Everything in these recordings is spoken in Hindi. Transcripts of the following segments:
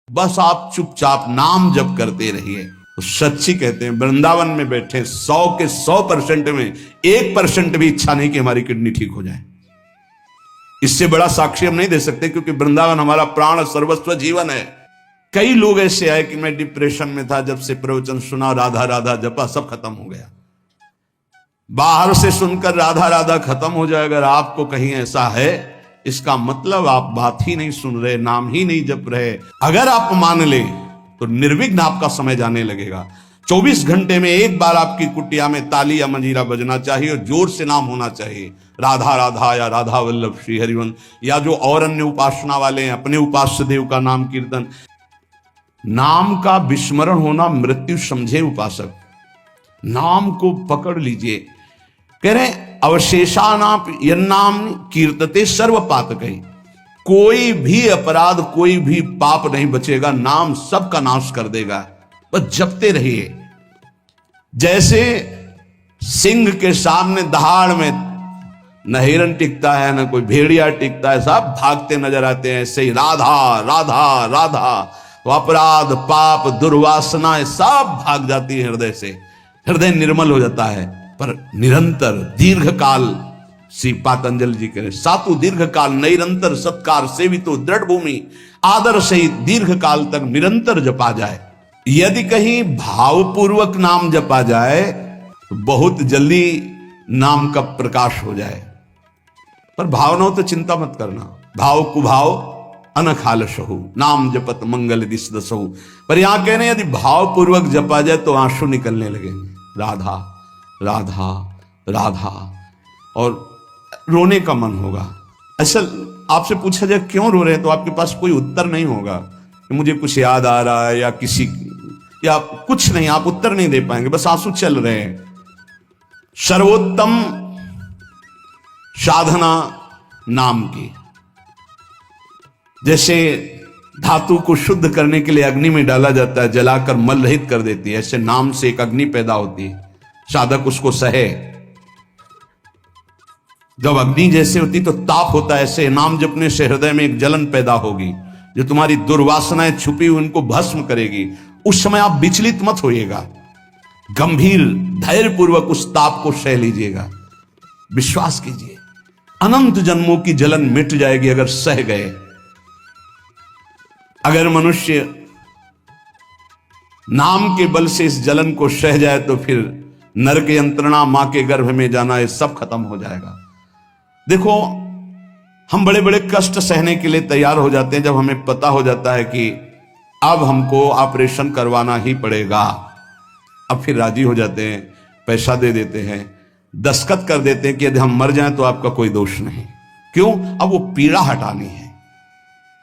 बस आप चुपचाप नाम जप करते रहिए। तो सच्ची कहते हैं वृंदावन में बैठे 100 के 100% में 1% भी इच्छा नहीं कि हमारी किडनी ठीक हो जाए। इससे बड़ा साक्षी हम नहीं दे सकते, क्योंकि वृंदावन हमारा प्राण सर्वस्व जीवन है। कई लोग ऐसे आए कि मैं डिप्रेशन में था, जब से प्रवचन सुना राधा राधा जपा सब खत्म हो गया। बाहर से सुनकर राधा राधा खत्म हो जाए, अगर आपको कहीं ऐसा है, इसका मतलब आप बात ही नहीं सुन रहे, नाम ही नहीं जप रहे। अगर आप मान ले तो निर्विघ्न आपका समय जाने लगेगा। 24 घंटे में एक बार आपकी कुटिया में ताली या मंजीरा बजना चाहिए और जोर से नाम होना चाहिए, राधा राधा या राधा वल्लभ श्री हरिवंश, या जो और अन्य उपासना वाले हैं अपने उपास्य देव का नाम कीर्तन। नाम का विस्मरण होना मृत्यु समझे उपासक। नाम को पकड़ लीजिए। कह रहे अवशेषानाप यन्नाम कीर्तते सर्व पातकै, कोई भी अपराध कोई भी पाप नहीं बचेगा, नाम सबका नाश कर देगा। बस जपते रहिए। जैसे सिंह के सामने दहाड़ में न हिरन टिकता है न कोई भेड़िया टिकता है, सब भागते नजर आते हैं, ऐसे ही राधा राधा राधा, तो अपराध पाप दुर्वासना सब भाग जाती है हृदय से, हृदय निर्मल हो जाता है। पर निरंतर दीर्घ काल, श्री पातंजलि जी कह रहे सातु दीर्घ काल निरंतर सत्कार सेवितो दृढ़ भूमि, आदर सहित दीर्घ काल तक निरंतर जपा जाए। यदि कहीं भावपूर्वक नाम जपा जाए तो बहुत जल्दी नाम का प्रकाश हो जाए। पर भाव न हो तो चिंता मत करना, भाव कुभाव अनखालसहु नाम जपत मंगल दिस दसहु। पर यहां कह रहे यदि भावपूर्वक जपा जाए तो आंसू निकलने लगेंगे, राधा राधा राधा, और रोने का मन होगा। ऐसा आपसे पूछा जाए क्यों रो रहे हैं तो आपके पास कोई उत्तर नहीं होगा कि मुझे कुछ याद आ रहा है या किसी या कुछ नहीं, आप उत्तर नहीं दे पाएंगे, बस आंसू चल रहे हैं। सर्वोत्तम साधना नाम की, जैसे धातु को शुद्ध करने के लिए अग्नि में डाला जाता है, जलाकर मल रहित कर देती है, ऐसे नाम से एक अग्नि पैदा होती है, साधक उसको सहे। जब अग्नि जैसे होती तो ताप होता है, ऐसे नाम जपने से हृदय में एक जलन पैदा होगी जो तुम्हारी दुर्वासनाएं छुपी हुई उनको भस्म करेगी। उस समय आप विचलित मत होइएगा, गंभीर धैर्यपूर्वक उस ताप को सह लीजिएगा। विश्वास कीजिए अनंत जन्मों की जलन मिट जाएगी अगर सह गए। अगर मनुष्य नाम के बल से इस जलन को सह जाए तो फिर नरक यंत्रणा, मां के गर्भ में जाना, ये सब खत्म हो जाएगा। देखो हम बड़े बड़े कष्ट सहने के लिए तैयार हो जाते हैं जब हमें पता हो जाता है कि अब हमको ऑपरेशन करवाना ही पड़ेगा। अब फिर राजी हो जाते हैं, पैसा दे देते हैं, दस्तखत कर देते हैं कि यदि हम मर जाएं तो आपका कोई दोष नहीं। क्यों? अब वो पीड़ा हटानी है।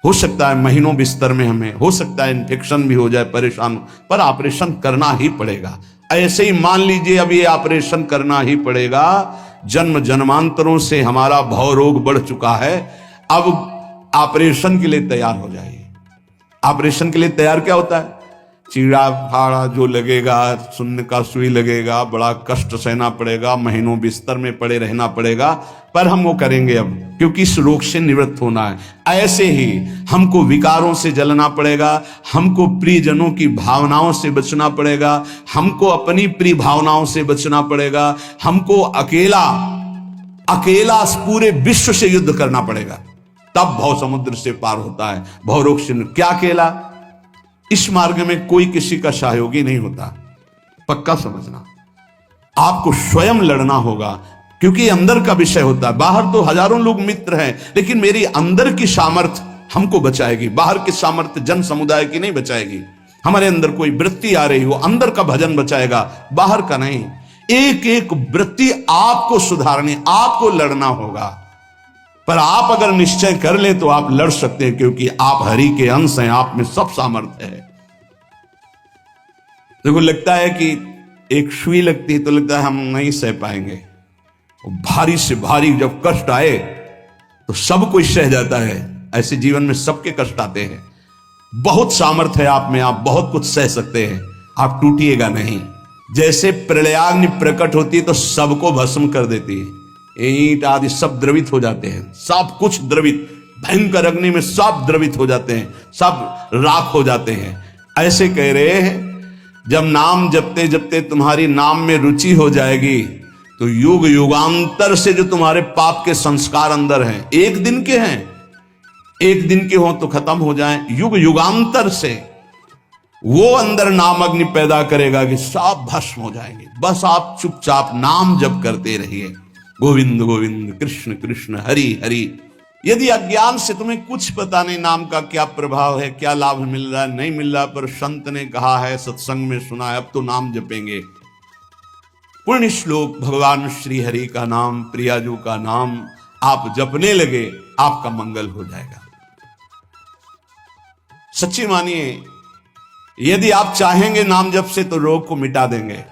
हो सकता है महीनों बिस्तर में हमें, हो सकता है इन्फेक्शन भी हो जाए, परेशान, पर ऑपरेशन करना ही पड़ेगा। ऐसे ही मान लीजिए अब ये ऑपरेशन करना ही पड़ेगा। जन्म जन्मांतरों से हमारा भव रोग बढ़ चुका है, अब ऑपरेशन के लिए तैयार हो जाइए। ऑपरेशन के लिए तैयार क्या होता है? चीड़ा फाड़ा जो लगेगा, सुन्न का सुई लगेगा, बड़ा कष्ट सहना पड़ेगा, महीनों बिस्तर में पड़े रहना पड़ेगा, पर हम वो करेंगे अब, क्योंकि इस रोग से निवृत्त होना है। ऐसे ही हमको विकारों से जलना पड़ेगा, हमको प्रियजनों की भावनाओं से बचना पड़ेगा, हमको अपनी प्रिय भावनाओं से बचना पड़ेगा, हमको अकेला अकेला पूरे विश्व से युद्ध करना पड़ेगा, तब भव समुद्र से पार होता है। भव रोग से क्या अकेला? इस मार्ग में कोई किसी का सहयोगी नहीं होता, पक्का समझना। आपको स्वयं लड़ना होगा, क्योंकि अंदर का विषय होता है। बाहर तो हजारों लोग मित्र हैं, लेकिन मेरी अंदर की सामर्थ्य हमको बचाएगी। बाहर की सामर्थ्य जन समुदाय की नहीं बचाएगी। हमारे अंदर कोई वृत्ति आ रही हो, अंदर का भजन बचाएगा, बाहर का नहीं। एक एक वृत्ति आपको सुधारनी, आपको लड़ना होगा। पर आप अगर निश्चय कर ले तो आप लड़ सकते हैं, क्योंकि आप हरि के अंश हैं, आप में सब सामर्थ्य है। देखो लगता है कि एक सुई लगती है तो लगता है हम नहीं सह पाएंगे, भारी से भारी जब कष्ट आए तो सब कोई सह जाता है। ऐसे जीवन में सबके कष्ट आते हैं। बहुत सामर्थ्य है आप में, आप बहुत कुछ सह सकते हैं, आप टूटिएगा नहीं। जैसे प्रलयाग्नि प्रकट होती है तो सबको भस्म कर देती है, ईंट आदि सब द्रवित हो जाते हैं, सब कुछ द्रवित, भयंकर अग्नि में सब द्रवित हो जाते हैं, सब राख हो जाते हैं। ऐसे कह रहे हैं जब नाम जपते जपते तुम्हारी नाम में रुचि हो जाएगी तो युग युगांतर से जो तुम्हारे पाप के संस्कार अंदर हैं, एक दिन के हैं, एक दिन के हो तो खत्म हो जाएं, युग युगांतर से वो अंदर नाम अग्नि पैदा करेगा कि सब भस्म हो जाएंगे। बस आप चुपचाप नाम जप करते रहिए, गोविंद गोविंद कृष्ण कृष्ण हरि हरि। यदि अज्ञान से तुम्हें कुछ पता नहीं नाम का क्या प्रभाव है, क्या लाभ मिल रहा है नहीं मिल रहा, पर संत ने कहा है, सत्संग में सुना है, अब तो नाम जपेंगे। पुण्य श्लोक भगवान श्री हरि का नाम, प्रियाजू का नाम आप जपने लगे, आपका मंगल हो जाएगा। सच्ची मानिए, यदि आप चाहेंगे नाम जप से तो रोग को मिटा देंगे,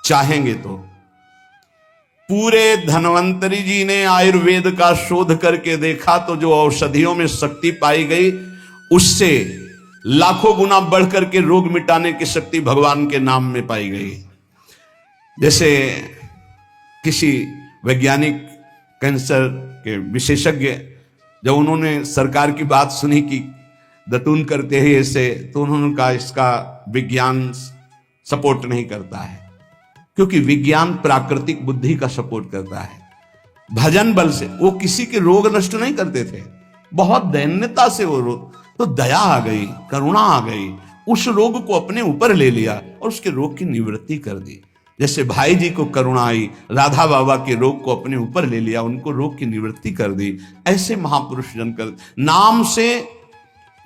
चाहेंगे तो। पूरे धन्वंतरी जी ने आयुर्वेद का शोध करके देखा तो जो औषधियों में शक्ति पाई गई उससे लाखों गुना बढ़ करके रोग मिटाने की शक्ति भगवान के नाम में पाई गई। जैसे किसी वैज्ञानिक कैंसर के विशेषज्ञ जब उन्होंने सरकार की बात सुनी कि दतून करते हैं ऐसे, तो उन्होंने कहा इसका विज्ञान सपोर्ट नहीं करता है, क्योंकि विज्ञान प्राकृतिक बुद्धि का सपोर्ट करता है। भजन बल से वो किसी के रोग नष्ट नहीं करते थे, बहुत दैन्यता से वो रोग, तो दया आ गई, करुणा आ गई, उस रोग को अपने ऊपर ले लिया और उसके रोग की निवृत्ति कर दी। जैसे भाई जी को करुणा आई, राधा बाबा के रोग को अपने ऊपर ले लिया, उनको रोग की निवृत्ति कर दी। ऐसे महापुरुष जन कर नाम से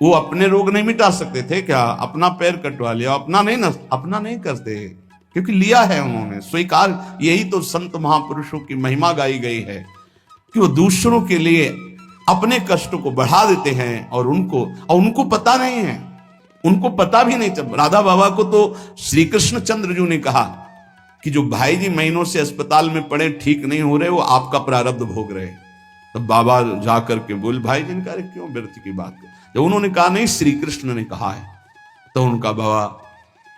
वो अपने रोग नहीं मिटा सकते थे क्या? अपना पैर कटवा लिया, अपना नहीं करते, क्योंकि लिया है उन्होंने स्वीकार। यही तो संत महापुरुषों की महिमा गाई गई है कि वो दूसरों के लिए अपने कष्ट को बढ़ा देते हैं और उनको पता नहीं है, उनको पता भी नहीं चल। राधा बाबा को तो श्री कृष्ण चंद्र जी ने कहा कि जो भाई जी महीनों से अस्पताल में पड़े, ठीक नहीं हो रहे, वो आपका प्रारब्ध भोग रहे। तब बाबा जाकर के बोले, भाई जी ने कहा क्यों व्यर्थ की बात। जब उन्होंने कहा नहीं श्री कृष्ण ने कहा है, तो उनका बाबा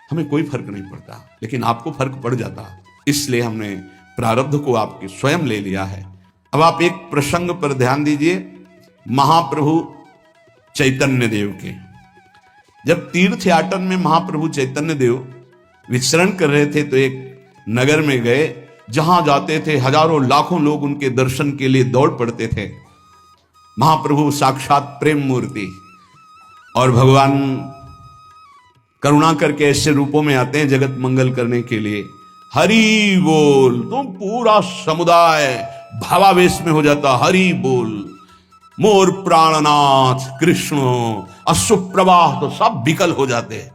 हमें कोई फर्क नहीं पड़ता, लेकिन आपको फर्क पड़ जाता, इसलिए हमने प्रारब्ध को आपके स्वयं ले लिया है। अब आप एक प्रसंग पर ध्यान दीजिए, महाप्रभु चैतन्य देव के। जब तीर्थ याटन में महाप्रभु चैतन्य देव विचरण कर रहे थे तो एक नगर में गए, जहां जाते थे हजारों लाखों लोग उनके दर्शन के लिए दौड़ पड़ते थे। महाप्रभु साक्षात प्रेम मूर्ति, और भगवान करुणा करके ऐसे रूपों में आते हैं जगत मंगल करने के लिए। हरि बोल, तो पूरा समुदाय भावावेश में हो जाता, हरि बोल, मोर प्राणनाथ कृष्ण, अश्रुप्रवाह तो सब विकल हो जाते।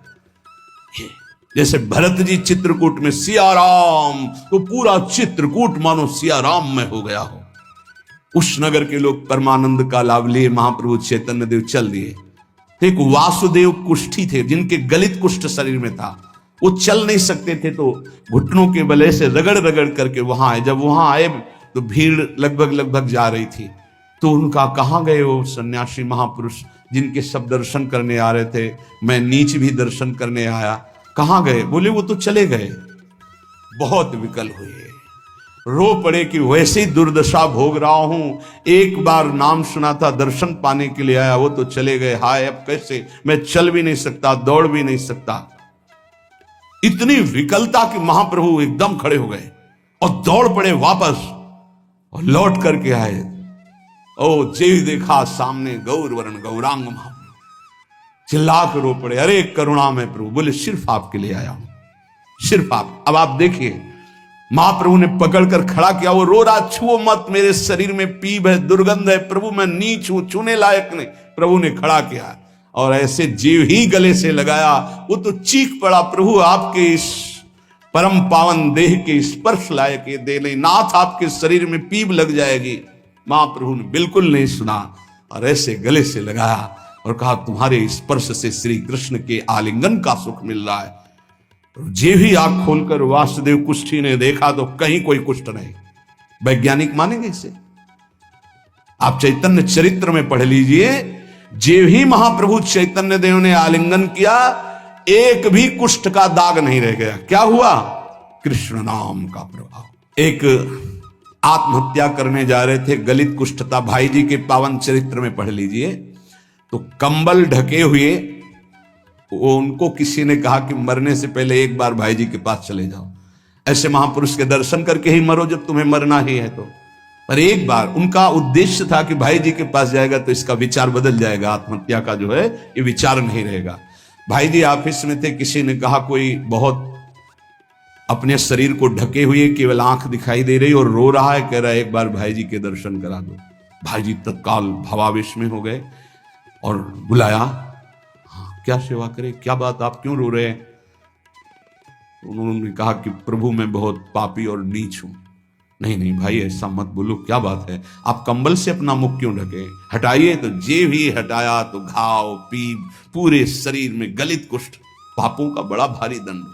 जैसे भरत जी चित्रकूट में सिया राम, तो पूरा चित्रकूट मानो सिया राम में हो गया हो। उस नगर के लोग परमानंद का लाभ लिए, महाप्रभु चैतन्य देव चल दिए। एक वासुदेव कुष्ठी थे, जिनके गलित कुष्ठ शरीर में था, वो चल नहीं सकते थे, तो घुटनों के बले से रगड़ रगड़ करके वहां आए। जब वहां आए तो भीड़ लगभग जा रही थी, तो उनका कहाँ गए वो सन्यासी महापुरुष जिनके सब दर्शन करने आ रहे थे, मैं नीच भी दर्शन करने आया, कहाँ गए? बोले वो तो चले गए। बहुत विकल हुए, रो पड़े कि वैसे ही दुर्दशा भोग रहा हूं, एक बार नाम सुना था, दर्शन पाने के लिए आया, वो तो चले गए, हाय अब कैसे, मैं चल भी नहीं सकता, दौड़ भी नहीं सकता। इतनी विकलता कि महाप्रभु एकदम खड़े हो गए और दौड़ पड़े वापस, और लौट करके आए। ओ जेव देखा सामने गौर वर्ण गौरांग महाप्रभु, चिल्ला कर रो पड़े, अरे करुणा में प्रभु। बोले सिर्फ आपके लिए आया हूं, सिर्फ आप। अब आप देखिए, महाप्रभु ने पकड़कर खड़ा किया, वो रो रहा, छुओ मत, मेरे शरीर में पीप है, दुर्गंध है, प्रभु मैं नीच हूं, छूने लायक नहीं। प्रभु ने खड़ा किया और ऐसे जीव ही गले से लगाया, वो तो चीख पड़ा, प्रभु आपके इस परम पावन देह के स्पर्श लायक ये दे नहीं, नाथ आपके शरीर में पीप लग जाएगी। महाप्रभु ने बिल्कुल नहीं सुना और ऐसे गले से लगाया और कहा, तुम्हारे स्पर्श से श्री कृष्ण के आलिंगन का सुख मिल रहा है। जे भी आंख खोलकर वासुदेव कुष्ठी ने देखा तो कहीं कोई कुष्ठ नहीं। वैज्ञानिक मानेंगे इसे? आप चैतन्य चरित्र में पढ़ लीजिए, जे भी महाप्रभु चैतन्य देव ने आलिंगन किया, एक भी कुष्ठ का दाग नहीं रह गया। क्या हुआ? कृष्ण नाम का प्रभाव। एक आत्महत्या करने जा रहे थे, गलित कुष्ठता, भाई जी के पावन चरित्र में पढ़ लीजिए। तो कंबल ढके हुए वो उनको किसी ने कहा कि मरने से पहले एक बार भाई जी के पास चले जाओ, ऐसे महापुरुष के दर्शन करके ही मरो जब तुम्हें मरना ही है तो। पर एक बार उनका उद्देश्य था कि भाई जी के पास जाएगा तो इसका विचार बदल जाएगा, आत्महत्या का जो है ये विचार नहीं रहेगा। भाई जी ऑफिस में थे, किसी ने कहा कोई बहुत अपने शरीर को ढके हुए केवल आंख दिखाई दे रही और रो रहा है, कह रहा है एक बार भाई जी के दर्शन करा दो। भाई जी तत्काल भावावेश में हो गए और बुलाया, हाँ क्या सेवा करे, क्या बात, आप क्यों रो रहे हैं? उन्होंने कहा कि प्रभु मैं बहुत पापी और नीच हूं। नहीं नहीं भाई ऐसा मत बोलो, क्या बात है, आप कंबल से अपना मुख क्यों ढके, हटाइए। तो जे भी हटाया तो घाव, पीप, पूरे शरीर में गलित कुष्ठ, पापों का बड़ा भारी दंड।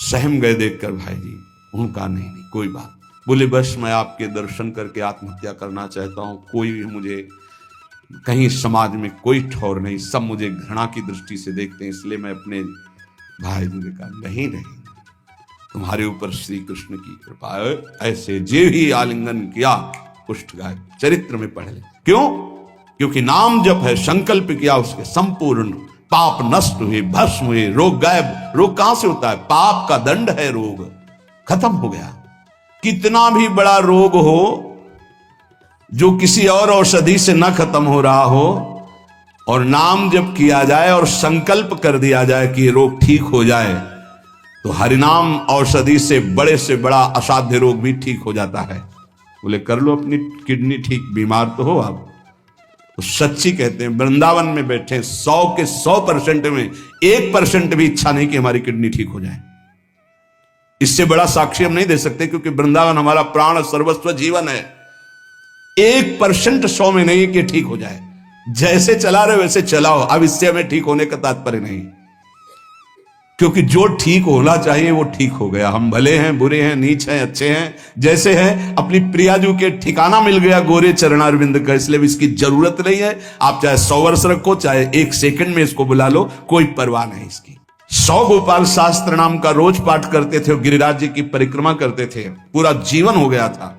सहम गए देखकर भाई जी। उनका नहीं नहीं कोई बात, बोले बस मैं आपके दर्शन करके आत्महत्या करना चाहता हूं, कोई भी मुझे कहीं समाज में कोई ठौर नहीं, सब मुझे घृणा की दृष्टि से देखते हैं, इसलिए मैं अपने भाई जी ने कहा नहीं नहीं तुम्हारे ऊपर श्री कृष्ण की कृपा है। ऐसे जे भी आलिंगन किया कुष्ठ गायब, चरित्र में पढ़ ले। क्यों? क्योंकि नाम जप है, संकल्प किया उसके संपूर्ण पाप नष्ट हुए, भस्म हुए, रोग गायब। रोग कहां से होता है? पाप का दंड है रोग, खत्म हो गया। कितना भी बड़ा रोग हो जो किसी और औषधि से न खत्म हो रहा हो और नाम जब किया जाए और संकल्प कर दिया जाए कि ये रोग ठीक हो जाए, तो हरिनाम औषधि से बड़ा असाध्य रोग भी ठीक हो जाता है। बोले कर लो अपनी किडनी ठीक, बीमार तो हो आप। तो सच्ची कहते हैं वृंदावन में बैठे 100 के 100% में 1% भी इच्छा नहीं कि हमारी किडनी ठीक हो जाए। इससे बड़ा साक्षी हम नहीं दे सकते, क्योंकि वृंदावन हमारा प्राण सर्वस्व जीवन है। 1% 100 में नहीं कि ठीक हो जाए, जैसे चला रहे वैसे चलाओ। अब इससे हमें ठीक होने का तात्पर्य नहीं, क्योंकि जो ठीक होना चाहिए वो ठीक हो गया। हम भले हैं, बुरे हैं, नीच हैं, अच्छे हैं, जैसे हैं। अपनी प्रियाजू के ठिकाना मिल गया गोरे चरणारविंद का, इसलिए इसकी जरूरत नहीं है। आप चाहे 100 वर्ष रखो, चाहे 1 सेकंड में इसको बुला लो, कोई परवाह नहीं इसकी। 100 गोपाल शास्त्र नाम का रोज पाठ करते थे, गिरिराज जी की परिक्रमा करते थे, पूरा जीवन हो गया था।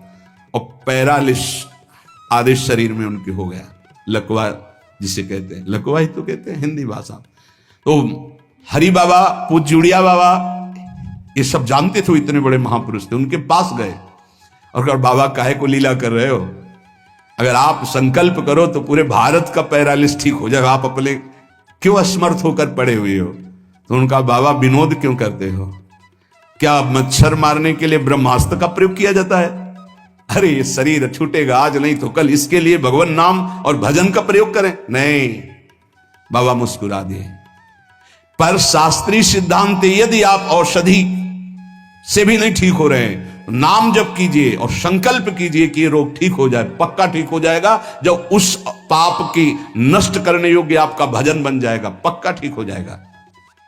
और पैरालिस आधे शरीर में उनके हो गया, लकवा जिसे कहते हैं, लकवा ही तो कहते हैं हिंदी भाषा। तो हरि बाबा, पूज्य उड़िया बाबा, ये सब जानते थे, इतने बड़े महापुरुष थे। उनके पास गए और कहा बाबा काहे को लीला कर रहे हो, अगर आप संकल्प करो तो पूरे भारत का पैरालिस ठीक हो जाएगा, आप अपने क्यों असमर्थ होकर पड़े हुए हो? तो उनका बाबा विनोद क्यों करते हो? क्या मच्छर मारने के लिए ब्रह्मास्त्र का प्रयोग किया जाता है? अरे ये शरीर छूटेगा आज नहीं तो कल, इसके लिए भगवान नाम और भजन का प्रयोग करें। नहीं, बाबा मुस्कुरा दिए। पर शास्त्रीय सिद्धांत, यदि आप औषधि से भी नहीं ठीक हो रहे हैं, नाम जप कीजिए और संकल्प कीजिए कि ये रोग ठीक हो जाए, पक्का ठीक हो जाएगा। जब उस पाप की नष्ट करने योग्य आपका भजन बन जाएगा, पक्का ठीक हो जाएगा।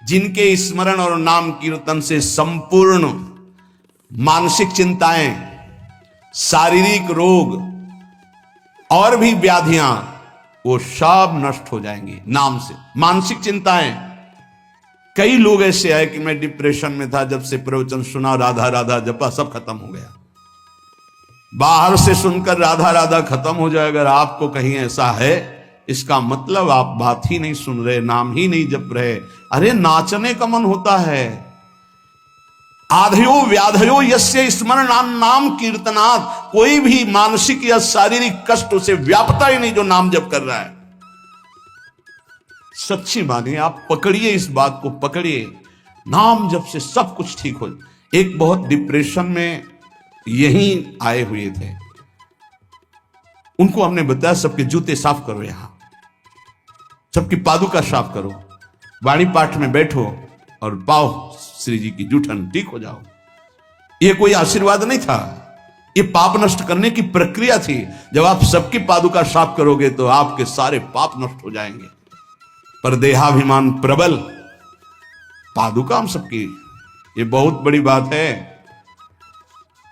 जिनके स्मरण और नाम कीर्तन से संपूर्ण मानसिक चिंताएं, शारीरिक रोग और भी व्याधियां, वो सब नष्ट हो जाएंगी नाम से। मानसिक चिंताएं, कई लोग ऐसे आए कि मैं डिप्रेशन में था, जब से प्रवचन सुना, राधा राधा जपा, सब खत्म हो गया। बाहर से सुनकर राधा राधा खत्म हो जाएगा, अगर आपको कहीं ऐसा है, इसका मतलब आप बात ही नहीं सुन रहे, नाम ही नहीं जप रहे। अरे नाचने का मन होता है। आधयो व्याधयो यस्य स्मरणान नाम कीर्तनात्, कोई भी मानसिक या शारीरिक कष्ट उसे व्यापता ही नहीं जो नाम जप कर रहा है। सच्ची मानिए, आप पकड़िए, इस बात को पकड़िए, नाम जप से सब कुछ ठीक हो। एक बहुत डिप्रेशन में यहीं आए हुए थे, उनको हमने बताया सबके जूते साफ करो, यहां सबकी पादुका साफ करो, वाणी पाठ में बैठो और पाओ श्री जी की जूठन, ठीक हो जाओ। यह कोई आशीर्वाद नहीं था, यह पाप नष्ट करने की प्रक्रिया थी। जब आप सबकी पादुका साफ करोगे तो आपके सारे पाप नष्ट हो जाएंगे। पर देहाभिमान प्रबल, पादुका हम सबकी, ये बहुत बड़ी बात है।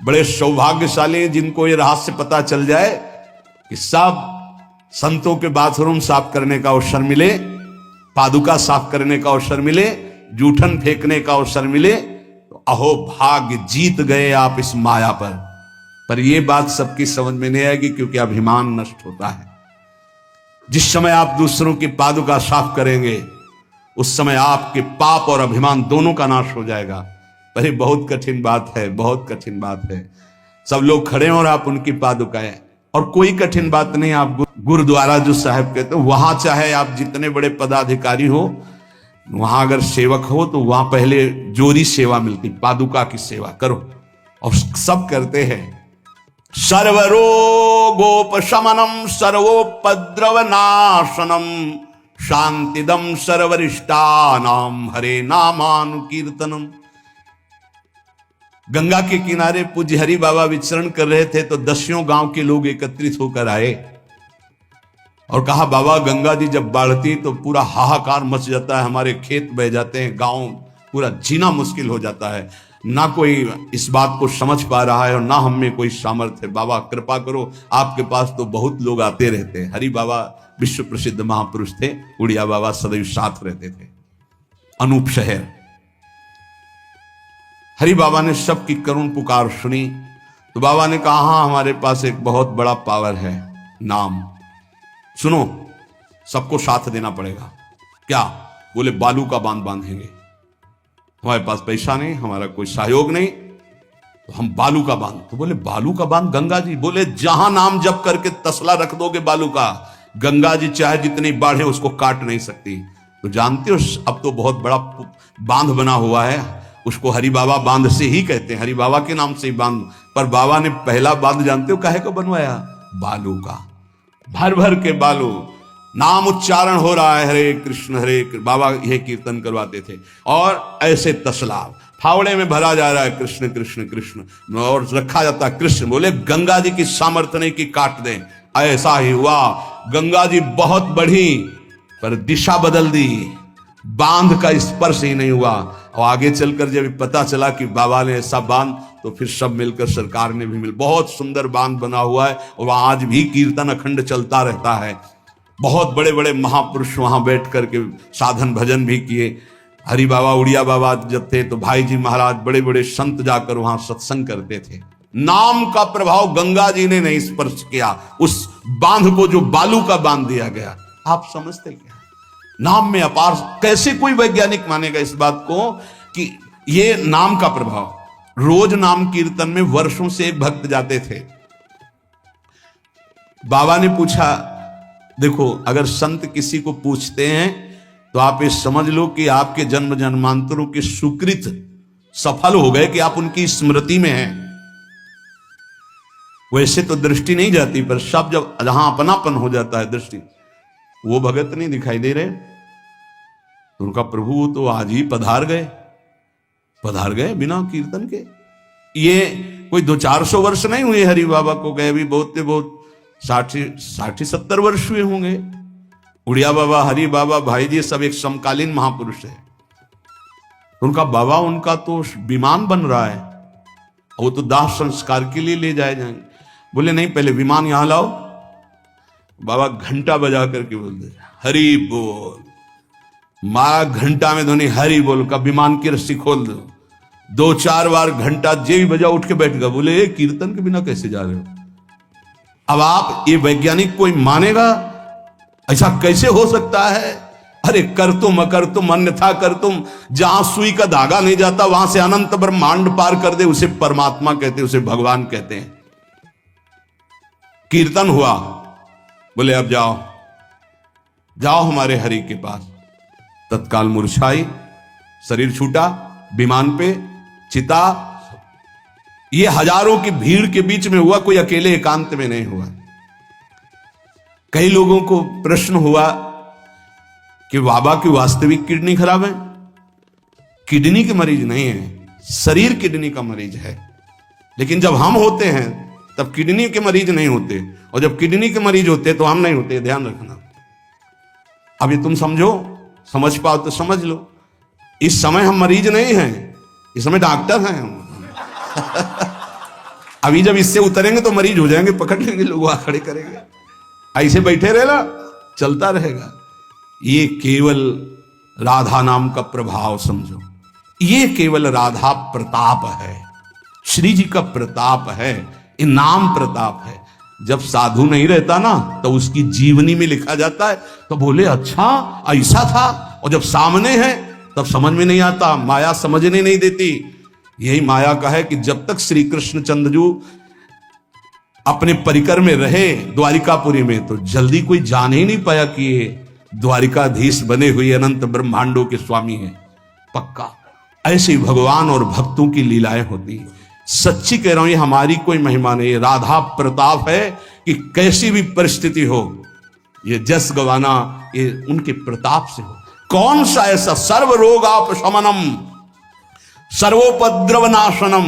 बड़े सौभाग्यशाली जिनको ये रहस्य पता चल जाए कि सब संतों के बाथरूम साफ करने का अवसर मिले, पादुका साफ करने का अवसर मिले, जूठन फेंकने का अवसर मिले, तो अहो भाग्य, जीत गए आप इस माया पर। पर यह बात सबकी समझ में नहीं आएगी, क्योंकि अभिमान नष्ट होता है। जिस समय आप दूसरों की पादुका साफ करेंगे, उस समय आपके पाप और अभिमान दोनों का नाश हो जाएगा। पर ये बहुत कठिन बात है, बहुत कठिन बात है। सब लोग खड़े हैं और आप उनकी पादुकाएं, और कोई कठिन बात नहीं। आप गुरुद्वारा जो साहब कहते हो, वहां चाहे आप जितने बड़े पदाधिकारी हो, वहां अगर सेवक हो तो वहां पहले जोरी सेवा मिलती, पादुका की सेवा करो, और सब करते हैं। सर्वरोगोपशमनम सर्वोपद्रव नाशनम शांतिदम सर्वरिष्टानाम हरे नामानुकीर्तनम। गंगा के किनारे पूज्य हरि बाबा विचरण कर रहे थे तो 10 गांव के लोग एकत्रित होकर आए और कहा, बाबा गंगा जी जब बढ़ती तो पूरा हाहाकार मच जाता है, हमारे खेत बह जाते हैं, गांव पूरा जीना मुश्किल हो जाता है। ना कोई इस बात को समझ पा रहा है और ना हम में कोई सामर्थ्य है। बाबा कृपा करो, आपके पास तो बहुत लोग आते रहते हैं। हरि बाबा विश्व प्रसिद्ध महापुरुष थे, उड़िया बाबा सदैव साथ रहते थे। अनूप शहर हरि बाबा ने सबकी करुण पुकार सुनी तो बाबा ने कहा, हाँ हमारे पास एक बहुत बड़ा पावर है, नाम। सुनो, सबको साथ देना पड़ेगा। क्या? बोले बालू का बांध बांधेंगे। हमारे पास पैसा नहीं, हमारा कोई सहयोग नहीं, तो हम बालू का बांध। तो बोले बालू का बांध गंगा जी? बोले जहां नाम जप करके तसला रख दोगे बालू का, गंगा जी चाहे जितनी बाढ़ है उसको काट नहीं सकती। तो जानते हो अब तो बहुत बड़ा बांध बना हुआ है, उसको हरि बाबा बांध से ही कहते हैं, हरि बाबा के नाम से ही बांध। पर बाबा ने पहला बांध जानते हो काहे को बनवाया? बालू का। भर भर के बालू, नाम उच्चारण हो रहा है, हरे कृष्ण हरे कृष्ण, बाबा यह कीर्तन करवाते थे। और ऐसे तसला फावड़े में भरा जा रहा है, कृष्ण कृष्ण कृष्ण, और रखा जाता है कृष्ण। बोले गंगा जी की सामर्थ्य नहीं कि काट दें। ऐसा ही हुआ, गंगा जी बहुत बढ़ी पर दिशा बदल दी, बांध का स्पर्श ही नहीं हुआ। और आगे चलकर जब पता चला कि बाबा ने ऐसा बांध, तो फिर सब मिलकर सरकार ने भी बहुत सुंदर बांध बना हुआ है, और वहां आज भी कीर्तन अखंड चलता रहता है। बहुत बड़े बड़े महापुरुष वहां बैठ करके साधन भजन भी किए। हरि बाबा उड़िया बाबा जब थे तो भाई जी महाराज, बड़े बड़े संत जाकर वहां सत्संग करते थे। नाम का प्रभाव गंगा जी ने नहीं स्पर्श किया, उस बांध को जो बालू का बांध दिया गया। आप समझते क्या? नाम में अपार। कैसे कोई वैज्ञानिक मानेगा इस बात को कि ये नाम का प्रभाव? रोज नाम कीर्तन में वर्षों से एक भक्त जाते थे। बाबा ने पूछा, देखो अगर संत किसी को पूछते हैं तो आप ये समझ लो कि आपके जन्म जन्मांतरों के सुकृत सफल हो गए कि आप उनकी स्मृति में हैं। वैसे तो दृष्टि नहीं जाती, पर सब जब जहां अपनापन हो जाता है दृष्टि, वो भगत नहीं दिखाई दे रहे तो उनका प्रभु तो आज ही पधार गए बिना कीर्तन के। ये कोई 200-400 वर्ष नहीं हुए हरि बाबा को गए, भी बहुत 60-70 वर्ष हुए होंगे। उड़िया बाबा, हरि बाबा, भाई जी सब एक समकालीन महापुरुष है। उनका बाबा, उनका तो विमान बन रहा है, वो तो दाह संस्कार के लिए ले जाए जाएंगे। बोले नहीं, पहले विमान यहां लाओ। बाबा घंटा बजा करके बोलते, हरि बोल। मारा घंटा में ध्वनि हरि बोल का, विमान की रस्सी खोल दो। 2-4 बार घंटा जे भी बजा उठ के बैठ गया। बोले ये कीर्तन के बिना कैसे जा रहे हो? अब आप ये वैज्ञानिक कोई मानेगा? ऐसा कैसे हो सकता है? अरे कर तुम अकर तुम अन्यथा कर तुम, जहां सुई का धागा नहीं जाता वहां से अनंत ब्रह्मांड पार कर दे, उसे परमात्मा कहते हैं, उसे भगवान कहते हैं। कीर्तन हुआ, बोले अब जाओ हमारे हरि के पास। तत्काल मूर्छाई, शरीर छूटा, विमान पे चिता। ये हजारों की भीड़ के बीच में हुआ, कोई अकेले एकांत में नहीं हुआ। कई लोगों को प्रश्न हुआ कि बाबा की वास्तविक किडनी खराब है। किडनी के मरीज नहीं है, शरीर किडनी का मरीज है। लेकिन जब हम होते हैं तब किडनी के मरीज नहीं होते, और जब किडनी के मरीज होते तो हम नहीं होते। ध्यान रखना। अब ये तुम समझ पाओ तो समझ लो। इस समय हम मरीज नहीं हैं, इस समय डॉक्टर हैं हम। अभी जब इससे उतरेंगे तो मरीज हो जाएंगे, पकड़ लेंगे लोग, वहां खड़े करेंगे। ऐसे बैठे रहेगा, चलता रहेगा। ये केवल राधा नाम का प्रभाव समझो। ये केवल राधा प्रताप है, श्री जी का प्रताप है। ये नाम प्रताप है। जब साधु नहीं रहता ना तो उसकी जीवनी में लिखा जाता है, तो बोले अच्छा ऐसा था, और जब सामने है तब समझ में नहीं आता, माया समझने नहीं देती। यही माया का है कि जब तक श्री कृष्ण चंद्रजू अपने परिकर में रहे द्वारिकापुरी में, तो जल्दी कोई जान ही नहीं पाया कि ये द्वारिकाधीश बने हुए अनंत ब्रह्मांडों के स्वामी हैं। पक्का ऐसे भगवान और भक्तों की लीलाएं होती हैं। सच्ची कह रहा हूं, ये हमारी कोई महिमा नहीं, राधा प्रताप है कि कैसी भी परिस्थिति हो, ये जस गवाना ये उनके प्रताप से हो। कौन सा ऐसा सर्व रोगापशमनम सर्वोपद्रव नाशनम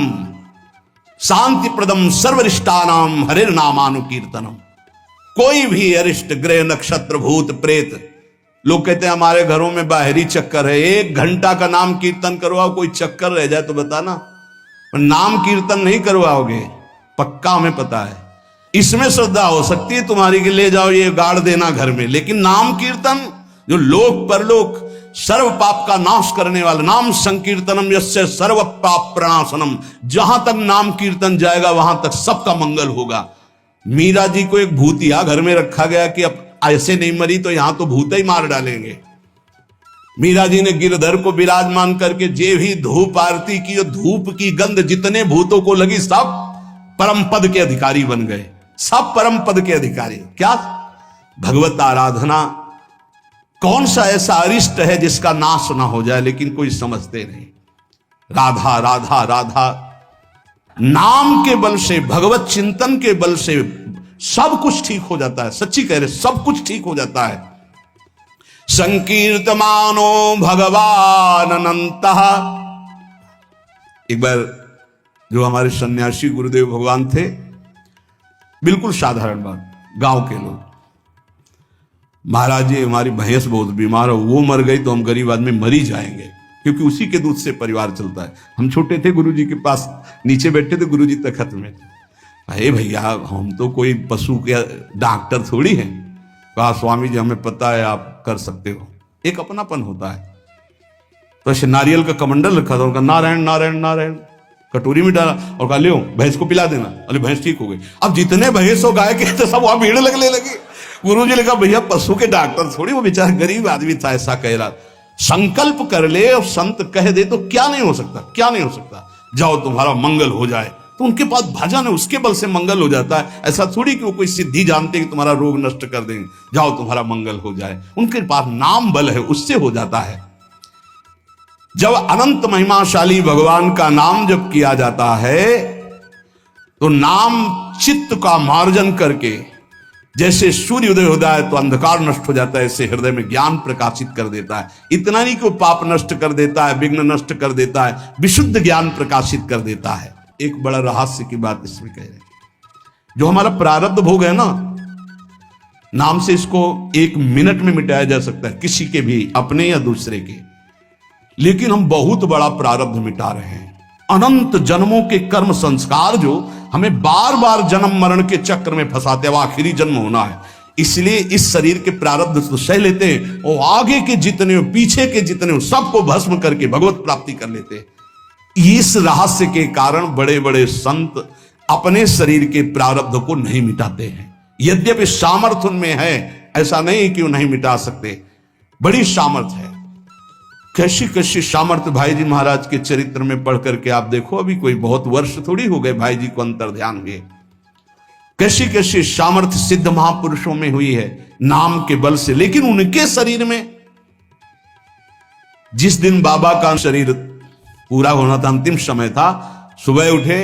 शांति प्रदम सर्वरिष्टानाम हरिर नामानुकीर्तनम। कोई भी अरिष्ट ग्रह नक्षत्र भूत प्रेत, लोग कहते हैं हमारे घरों में बाहरी चक्कर है, 1 घंटा का नाम कीर्तन करवाओ, कोई चक्कर रह जाए तो बताना। नाम कीर्तन नहीं करवाओगे, पक्का हमें पता है। इसमें श्रद्धा हो सकती है तुम्हारी कि ले जाओ ये गाड़ देना घर में, लेकिन नाम कीर्तन जो लोक परलोक सर्व पाप का नाश करने वाला, नाम संकीर्तनम यस्य सर्व पाप प्रणाशनम, जहां तक नाम कीर्तन जाएगा वहां तक सबका मंगल होगा। मीरा जी को एक भूतिया घर में रखा गया कि अब ऐसे नहीं मरी तो यहां तो भूत ही मार डालेंगे। मीरा जी ने गिरधर को विराजमान करके जे भी धूप आरती की, धूप की गंध जितने भूतों को लगी सब परम पद के अधिकारी बन गए, सब परम पद के अधिकारी। क्या भगवत आराधना, कौन सा ऐसा अरिष्ट है जिसका नाश ना हो जाए, लेकिन कोई समझते नहीं। राधा राधा राधा नाम के बल से, भगवत चिंतन के बल से सब कुछ ठीक हो जाता है। सच्ची कह रहे, सब कुछ ठीक हो जाता है। संकीर्तमानो भगवान अनंत। एक बार जो हमारे सन्यासी गुरुदेव भगवान थे, बिल्कुल साधारण बात, गांव के लोग, महाराज जी हमारी भैंस बहुत बीमार हो, वो मर गई तो हम गरीब आदमी मर ही जाएंगे, क्योंकि उसी के दूध से परिवार चलता है। हम छोटे थे, गुरुजी के पास नीचे बैठे थे, गुरुजी तखत में। अरे भैया हम तो कोई पशु के डॉक्टर थोड़ी हैं। कहा स्वामी जी हमें पता है आप कर सकते हो। एक अपनापन होता है। तो ऐसे नारियल का कमंडल रखा था, उनका नारायण नारायण नारायण कटोरी में डाला और कहा ले भैंस को पिला देना। अरे भैंस ठीक हो गई। अब जितने भैंस हो गाय के तो सब वहां भीड़ लगने लगी। गुरु जी ने कहा भैया पशु के डॉक्टर थोड़ी, वो बेचारा गरीब आदमी था, ऐसा कह रहा। संकल्प कर ले और संत कह दे तो क्या नहीं हो सकता, क्या नहीं हो सकता। जाओ तुम्हारा मंगल हो जाए, तो उनके पास भजन है, उसके बल से मंगल हो जाता है। ऐसा थोड़ी कि वो कोई सिद्धि जानते कि तुम्हारा रोग नष्ट कर देंगे, जाओ तुम्हारा मंगल हो जाए। उनके पास नाम बल है, उससे हो जाता है। जब अनंत महिमाशाली भगवान का नाम जब किया जाता है तो नाम चित्त का मार्जन करके, जैसे सूर्य उदय होता है तो अंधकार नष्ट हो जाता है, ऐसे हृदय में ज्ञान प्रकाशित कर देता है। इतना नहीं कि वो पाप नष्ट कर देता है, विघ्न नष्ट कर देता है, विशुद्ध ज्ञान प्रकाशित कर देता है। एक बड़ा रहस्य की बात इसमें कह रहे हैं, जो हमारा प्रारब्ध भोग है ना, नाम से इसको 1 मिनट में मिटाया जा सकता है, किसी के भी, अपने या दूसरे के। लेकिन हम बहुत बड़ा प्रारब्ध मिटा रहे हैं। अनंत जन्मों के कर्म संस्कार जो हमें बार बार जन्म मरण के चक्र में फंसाते हैं, आखिरी जन्म होना है, इसलिए इस शरीर के प्रारब्ध तो सह लेते हैं और आगे के जितने हो, पीछे के जितने हो, सबको भस्म करके भगवत प्राप्ति कर लेते हैं। इस रहस्य के कारण बड़े बड़े संत अपने शरीर के प्रारब्ध को नहीं मिटाते हैं। यद्यपि सामर्थ्य उनमें है, ऐसा नहीं कि वो नहीं मिटा सकते, बड़ी सामर्थ्य है। कैसी कैसी सामर्थ्य भाई जी महाराज के चरित्र में पढ़ करके आप देखो, अभी कोई बहुत वर्ष थोड़ी हो गए भाई जी को अंतर ध्यान हुए। कैसी कैसी सामर्थ्य सिद्ध महापुरुषों में हुई है नाम के बल से। लेकिन उनके शरीर में, जिस दिन बाबा का शरीर पूरा होना था, अंतिम समय था, सुबह उठे,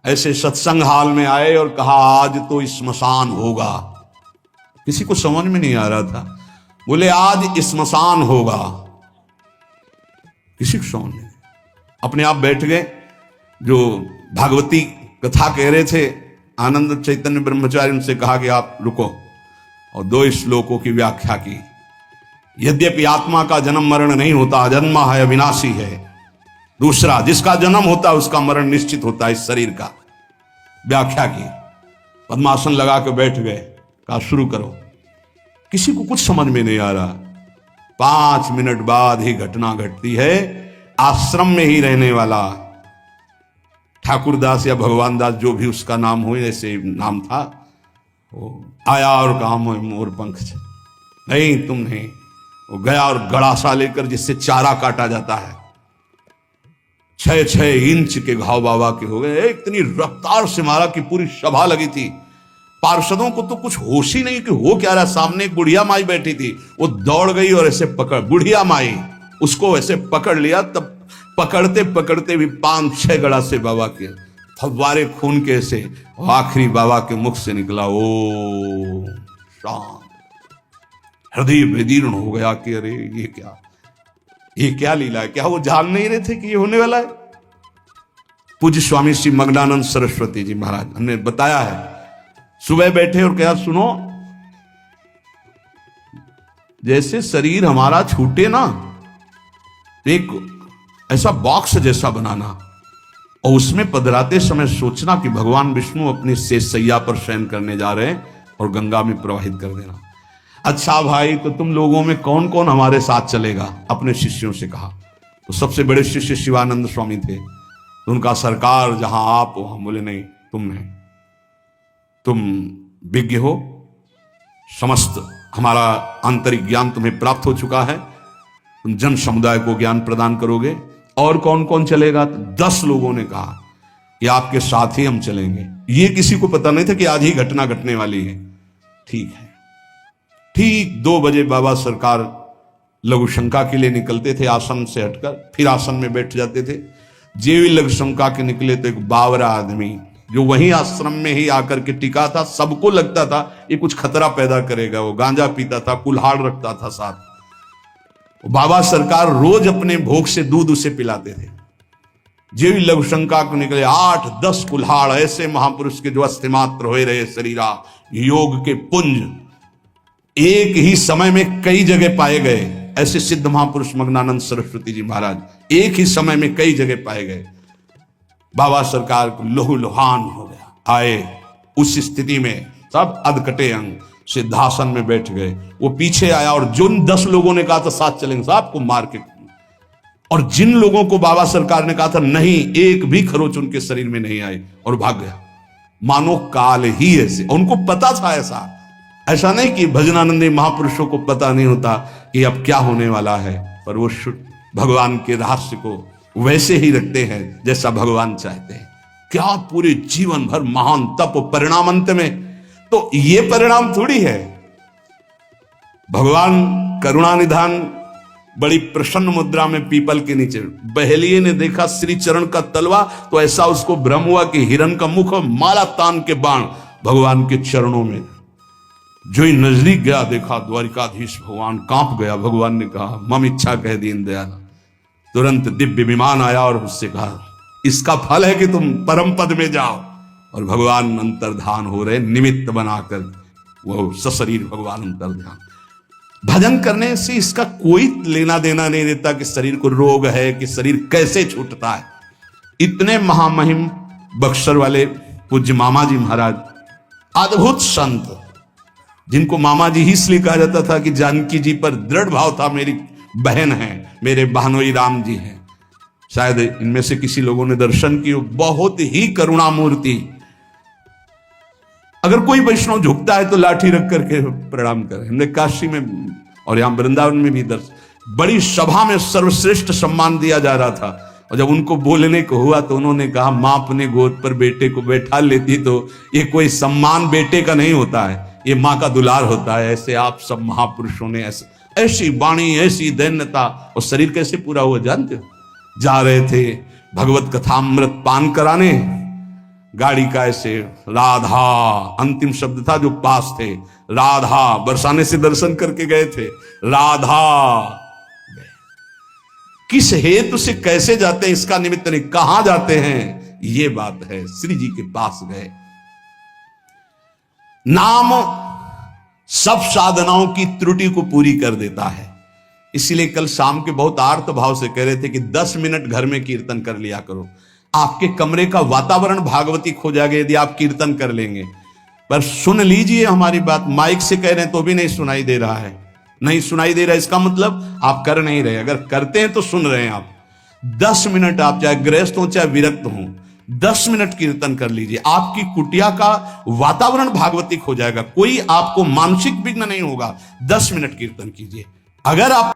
ऐसे सत्संग हाल में आए और कहा आज तो स्मशान होगा। किसी को समझ में नहीं आ रहा था, बोले आज स्मशान होगा, किसी को समझ नहीं। अपने आप बैठ गए। जो भागवती कथा कह रहे थे आनंद चैतन्य ब्रह्मचारी, उनसे कहा कि आप रुको, और 2 श्लोकों की व्याख्या की। यद्यपि आत्मा का जन्म मरण नहीं होता, अजन्मा है, अविनाशी है। दूसरा, जिसका जन्म होता है उसका मरण निश्चित होता है, इस शरीर का। व्याख्या की, पद्मासन लगा के बैठ गए, कहा शुरू करो। किसी को कुछ समझ में नहीं आ रहा। 5 मिनट बाद ही घटना घटती है। आश्रम में ही रहने वाला ठाकुरदास या भगवान दास जो भी उसका नाम हो, ऐसे नाम था, वो आया और कहा मोर पंख से, नहीं तुम नहीं। वो गया और गड़ासा लेकर जिससे चारा काटा जाता है, 6-6 इंच के घाव बाबा के हो गए। इतनी रफ्तार से मारा कि पूरी सभा लगी थी। पार्षदों को तो कुछ होश ही नहीं कि हो क्या रहा। सामने एक बुढ़िया माई बैठी थी, वो दौड़ गई और ऐसे पकड़, बुढ़िया माई उसको ऐसे पकड़ लिया। तब पकड़ते पकड़ते भी 5-6 गड़ा से बाबा के फव्वारे खून के ऐसे आखिरी बाबा के मुख से निकला, ओ शांत। हृदय विदीर्ण हो गया कि अरे ये क्या लीला है। क्या वो जान नहीं रहे थे कि ये होने वाला है। पूज्य स्वामी श्री मग्नानंद सरस्वती जी महाराज हमने बताया है, सुबह बैठे और कहा सुनो, जैसे शरीर हमारा छूटे ना, एक ऐसा बॉक्स जैसा बनाना और उसमें पधराते समय सोचना कि भगवान विष्णु अपनी शेषशैया पर शयन करने जा रहे हैं और गंगा में प्रवाहित कर देना। अच्छा भाई, तो तुम लोगों में कौन कौन हमारे साथ चलेगा? अपने शिष्यों से कहा। तो सबसे बड़े शिष्य शिवानंद स्वामी थे। तो उनका सरकार जहां आप हो, हम बोले नहीं, तुम नहीं, तुम विज्ञ हो, समस्त हमारा आंतरिक ज्ञान तुम्हें प्राप्त हो चुका है, तुम जन समुदाय को ज्ञान प्रदान करोगे। और कौन कौन चलेगा? तो 10 लोगों ने कहा कि आपके साथ ही हम चलेंगे। ये किसी को पता नहीं था कि आज ही घटना घटने वाली है। ठीक है। ठीक 2 बजे बाबा सरकार लघु शंका के लिए निकलते थे, आसन से हटकर फिर आसन में बैठ जाते थे। जेवी लघु शंका के निकले तो एक बावरा आदमी जो वहीं आश्रम में ही आकर के टिका था, सबको लगता था ये कुछ खतरा पैदा करेगा। वो गांजा पीता था, कुल्हाड़ रखता था साथ। बाबा सरकार रोज अपने भोग से दूध उसे पिलाते थे। जेवी लघु शंका को निकले 8-10 कुल्हाड़ ऐसे महापुरुष के जो अस्थिमात्र हो रहे शरीरा, योग के पुंज एक ही समय में कई जगह पाए गए। ऐसे सिद्ध महापुरुष मग्नानंद सरस्वती जी महाराज एक ही समय में कई जगह पाए गए। बाबा सरकार को लहू लुहान हो गया। आए उस स्थिति में सब अधकटे अंग सिद्धासन में बैठ गए। वो पीछे आया और जिन 10 लोगों ने कहा था साथ चलेंगे, साहब को मार के, और जिन लोगों को बाबा सरकार ने कहा था नहीं, एक भी खरोच उनके शरीर में नहीं आई और भाग गया। मानो काल ही ऐसे, उनको पता था। ऐसा नहीं कि भजनानंदी महापुरुषों को पता नहीं होता कि अब क्या होने वाला है, पर वो भगवान के रहस्य को वैसे ही रखते हैं जैसा भगवान चाहते हैं। क्या पूरे जीवन भर महान तप, परिणाम अंत में तो ये परिणाम थोड़ी है। भगवान करुणा निधान बड़ी प्रसन्न मुद्रा में पीपल के नीचे, बहेलिए ने देखा श्री चरण का तलवा तो ऐसा उसको भ्रम हुआ कि हिरण का मुख माला तान के बाण भगवान के चरणों में। जो ही नजदीक गया देखा द्वारिकाधीश भगवान कांप गया। भगवान ने कहा मम इच्छा कह दीन दयाल। तुरंत दिव्य विमान आया और उससे कहा इसका फल है कि तुम परम पद में जाओ। और भगवान अंतर्धान हो रहे, निमित्त बनाकर वो सशरीर भगवान अंतर्धान। भजन करने से इसका कोई लेना देना नहीं देता कि शरीर को रोग है, कि शरीर कैसे छूटता है। इतने महामहिम बक्सर वाले पूज्य मामा जी महाराज, अद्भुत संत, जिनको मामा जी ही इसलिए कहा जाता था कि जानकी जी पर दृढ़ भाव था, मेरी बहन है, मेरे बहनोई राम जी हैं। शायद इनमें से किसी लोगों ने दर्शन किए। बहुत ही करुणामूर्ति। अगर कोई वैष्णव झुकता है तो लाठी रख करके प्रणाम करें। हमने काशी में और यहां वृंदावन में भी बड़ी सभा में सर्वश्रेष्ठ सम्मान दिया जा रहा था, और जब उनको बोलने को हुआ तो उन्होंने कहा मां अपने गोद पर बेटे को बैठा लेती तो ये कोई सम्मान बेटे का नहीं होता है, ये मां का दुलार होता है। ऐसे आप सब महापुरुषों ने ऐसी वाणी, ऐसी दैन्यता, और शरीर कैसे पूरा हुआ जानते हो? जा रहे थे भगवत कथामृत पान कराने, गाड़ी का ऐसे राधा अंतिम शब्द था जो पास थे, राधा बरसाने से दर्शन करके गए थे, राधा किस हेतु से कैसे जाते हैं इसका निमित्त नहीं, कहां जाते हैं ये बात है। श्री जी के पास गए। नाम सब साधनाओं की त्रुटि को पूरी कर देता है। इसीलिए कल शाम के बहुत आर्त भाव से कह रहे थे कि 10 मिनट घर में कीर्तन कर लिया करो। आपके कमरे का वातावरण भागवती खो जाएगा यदि आप कीर्तन कर लेंगे। पर सुन लीजिए हमारी बात, माइक से कह रहे हैं तो भी नहीं सुनाई दे रहा है, नहीं सुनाई दे रहा है, इसका मतलब आप कर नहीं रहे। अगर करते हैं तो सुन रहे हैं आप। 10 मिनट आप चाहे गृहस्थ हो चाहे विरक्त हो, 10 मिनट कीर्तन कर लीजिए, आपकी कुटिया का वातावरण भागवतिक हो जाएगा, कोई आपको मानसिक विघ्न नहीं होगा। 10 मिनट कीर्तन कीजिए। अगर आप